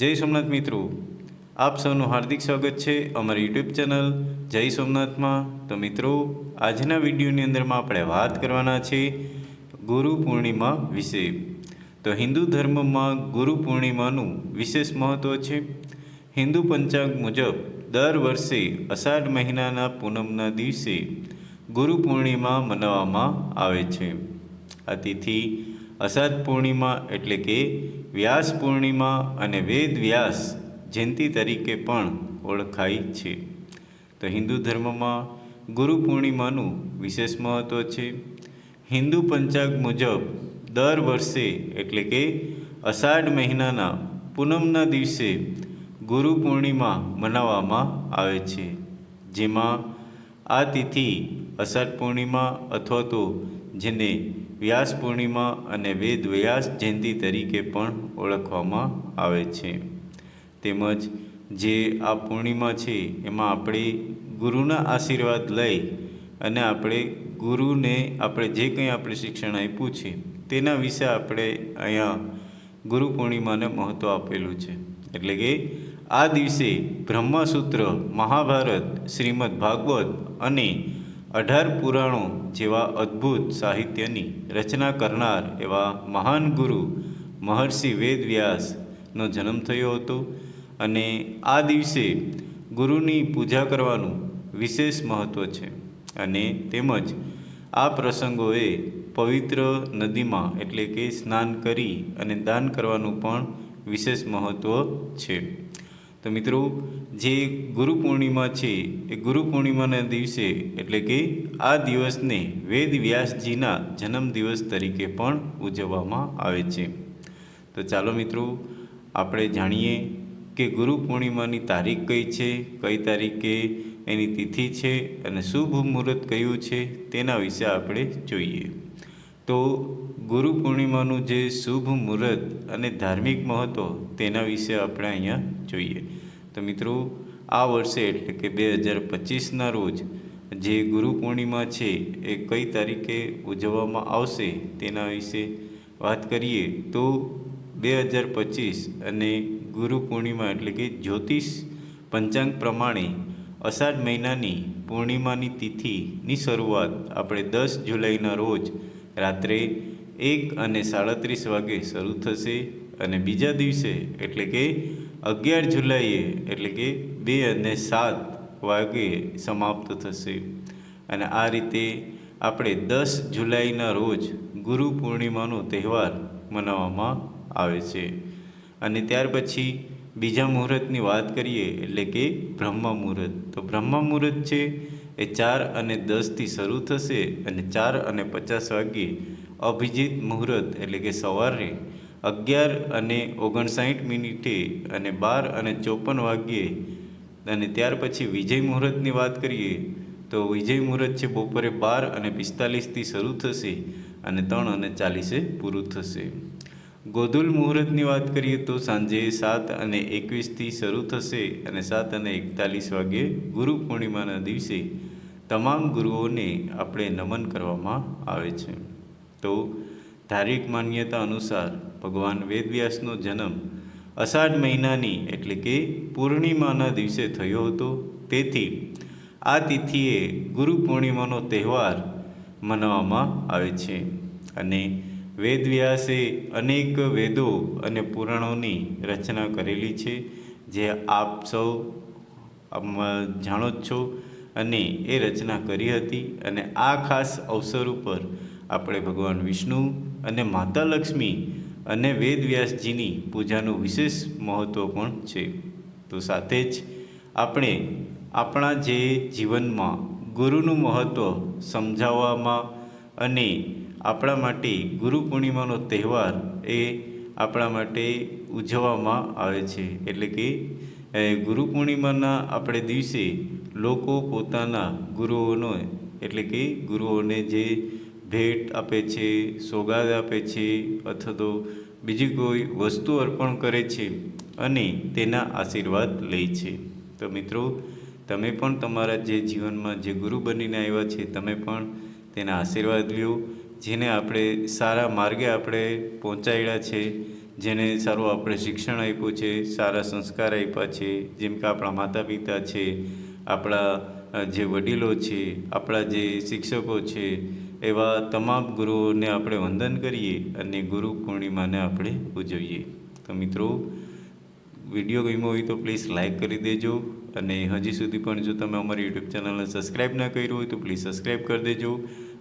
જય સોમનાથ મિત્રો, આપ સૌનું હાર્દિક સ્વાગત છે અમારી યુટ્યુબ ચેનલ જય સોમનાથમાં। તો મિત્રો, આજના વિડીયોની અંદરમાં આપણે વાત કરવાના છે ગુરુ પૂર્ણિમા વિશે। તો હિન્દુ ધર્મમાં ગુરુ પૂર્ણિમાનું વિશેષ મહત્ત્વ છે। હિન્દુ પંચાંગ મુજબ દર વર્ષે અષાઢ મહિનાના પૂનમના દિવસે ગુરુ પૂર્ણિમા મનાવવામાં આવે છે। આ તિથિ અષાઢ પૂર્ણિમા એટલે કે વ્યાસ પૂર્ણિમા અને વેદ વ્યાસ જયંતિ તરીકે પણ ઓળખાય છે। તો હિન્દુ ધર્મમાં ગુરુ પૂર્ણિમાનું વિશેષ મહત્ત્વ છે। હિન્દુ પંચાંગ મુજબ દર વર્ષે એટલે કે અષાઢ મહિનાના પૂનમના દિવસે ગુરુ પૂર્ણિમા મનાવવામાં આવે છે, જેમાં આ તિથિ અષાઢ પૂર્ણિમા અથવા તો જેને વ્યાસ પૂર્ણિમા અને વેદ વ્યાસ જયંતિ તરીકે પણ ઓળખવામાં આવે છે। તેમજ જે આ પૂર્ણિમા છે એમાં આપણે ગુરુના આશીર્વાદ લઈ અને આપણે ગુરુને આપણે જે કંઈ આપણે શિક્ષણ આપ્યું છે તેના વિશે આપણે અહીંયા ગુરુ પૂર્ણિમાને મહત્ત્વ આપેલું છે। એટલે કે આ દિવસે બ્રહ્મસૂત્ર, મહાભારત, શ્રીમદ ભાગવત અને 18 પુરાણો જેવા અદ્ભુત સાહિત્યની રચના કરનાર એવા મહાન ગુરુ મહર્ષિ વેદ વ્યાસનો જન્મ થયો હતો અને આ દિવસે ગુરુની પૂજા કરવાનું વિશેષ મહત્ત્વ છે। અને તેમજ આ પ્રસંગોએ પવિત્ર નદીમાં એટલે કે સ્નાન કરી અને દાન કરવાનું પણ વિશેષ મહત્ત્વ છે। તો મિત્રો, જે ગુરુ પૂર્ણિમા છે એ ગુરુ પૂર્ણિમાના દિવસે એટલે કે આ દિવસને વેદ વ્યાસજીના જન્મદિવસ તરીકે પણ ઉજવવામાં આવે છે। તો ચાલો મિત્રો, આપણે જાણીએ કે ગુરુ પૂર્ણિમાની તારીખ કઈ છે, કઈ તારીખે એની તિથિ છે અને શુભ મુહૂર્ત કયું છે તેના વિશે આપણે જોઈએ। તો ગુરુ પૂર્ણિમાનું જે શુભ મુહૂર્ત અને ધાર્મિક મહત્ત્વ તેના વિશે આપણે અહીંયા જોઈએ। તો મિત્રો, આ વર્ષે એટલે કે 2025ના રોજ જે ગુરુ પૂર્ણિમા છે એ કઈ તારીખે ઉજવવામાં આવશે તેના વિશે વાત કરીએ તો 2025 અને ગુરુ પૂર્ણિમા એટલે કે જ્યોતિષ પંચાંગ પ્રમાણે અષાઢ મહિનાની પૂર્ણિમાની તિથિની શરૂઆત આપણે 10 જુલાઈના રોજ રાત્રે 1:37 વાગે શરૂ થશે અને બીજા દિવસે એટલે કે 11 જુલાઈએ એટલે કે 2:07 વાગે સમાપ્ત થશે। અને આ રીતે આપણે 10 જુલાઈના રોજ ગુરુ પૂર્ણિમાનો તહેવાર મનાવવામાં આવે છે। અને ત્યાર પછી બીજા મુહૂર્તની વાત કરીએ એટલે કે બ્રહ્મ મુહૂર્ત। તો બ્રહ્મ મુહૂર્ત છે એ 4:10થી શરૂ થશે અને 4:50 વાગ્યે અભિજીત મુહૂર્ત એટલે કે સવારે 11:59 અને 12:54 વાગ્યે અને ત્યાર પછી વિજય મુહૂર્તની વાત કરીએ તો વિજય મુહૂર્ત છે બપોરે 12:45થી શરૂ થશે અને 3:40 પૂરું થશે। ગોધુલ મુહૂર્તની વાત કરીએ તો સાંજે 7:21થી શરૂ થશે અને 7:41 વાગ્યે ગુરુ પૂર્ણિમાના દિવસે તમામ ગુરુઓને આપણે નમન કરવામાં આવે છે। તો ધાર્મિક માન્યતા અનુસાર ભગવાન વેદવ્યાસનો જન્મ અષાઢ મહિનાની એટલે કે પૂર્ણિમાના દિવસે થયો હતો, તેથી આ તિથિએ ગુરુ પૂર્ણિમાનો તહેવાર મનાવવામાં આવે છે। અને વેદવ્યાસે અનેક વેદો અને પુરાણોની રચના કરેલી છે, જે આપ સૌ જાણો જ છો અને એ રચના કરી હતી। અને આ ખાસ અવસર ઉપર આપણે ભગવાન વિષ્ણુ અને માતા લક્ષ્મી અને વેદવ્યાસજીની પૂજાનું વિશેષ મહત્ત્વ પણ છે। તો સાથે જ આપણે આપણા જે જીવનમાં ગુરુનું મહત્ત્વ સમજાવવામાં અને આપણા માટે ગુરુ પૂર્ણિમાનો તહેવાર એ આપણા માટે ઉજવવામાં આવે છે। એટલે કે ગુરુ પૂર્ણિમાના આપણે દિવસે લોકો પોતાના ગુરુઓનો એટલે કે ગુરુઓને જે ભેટ આપે છે, સોગાદ આપે છે અથવા તો બીજી કોઈ વસ્તુ અર્પણ કરે છે અને તેના આશીર્વાદ લે છે। તો મિત્રો, તમે પણ તમારા જે જીવનમાં જે ગુરુ બનીને આવ્યા છે તમે પણ તેના આશીર્વાદ લ્યો, જેને આપણે સારા માર્ગે આપણે પહોંચાડ્યા છે, જેને સારું આપણે શિક્ષણ આપ્યું છે, સારા સંસ્કાર આપ્યા છે, જેમ કે આપણા માતા પિતા છે, આપણા જે વડીલો છે, આપણા જે શિક્ષકો છે, એવા તમામ ગુરુઓને આપણે વંદન કરીએ અને ગુરુ પૂર્ણિમાને આપણે ઉજવીએ. તો મિત્રો, વિડીયો ગમ્યો હોય તો પ્લીઝ લાઇક કરી દેજો, અને હજી સુધી પણ જો તમે અમારી યુટ્યુબ ચેનલને સબસ્ક્રાઈબ ના કર્યું હોય તો પ્લીઝ સબસ્ક્રાઈબ કરી દેજો,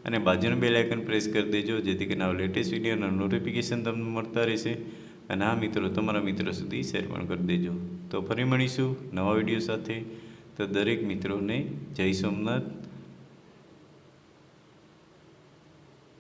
અને બાજુનું બેલ આઇકન પ્રેસ કરી દેજો, જેથી કરીને આવા લેટેસ્ટ વિડીયોના નોટિફિકેશન તમને મળતા રહેશે. અને આ મિત્રો તમારા મિત્રો સુધી શેર પણ કરી દેજો. તો ફરી મળીશું નવા વિડીયો સાથે. તો દરેક મિત્રોને જય સોમનાથ.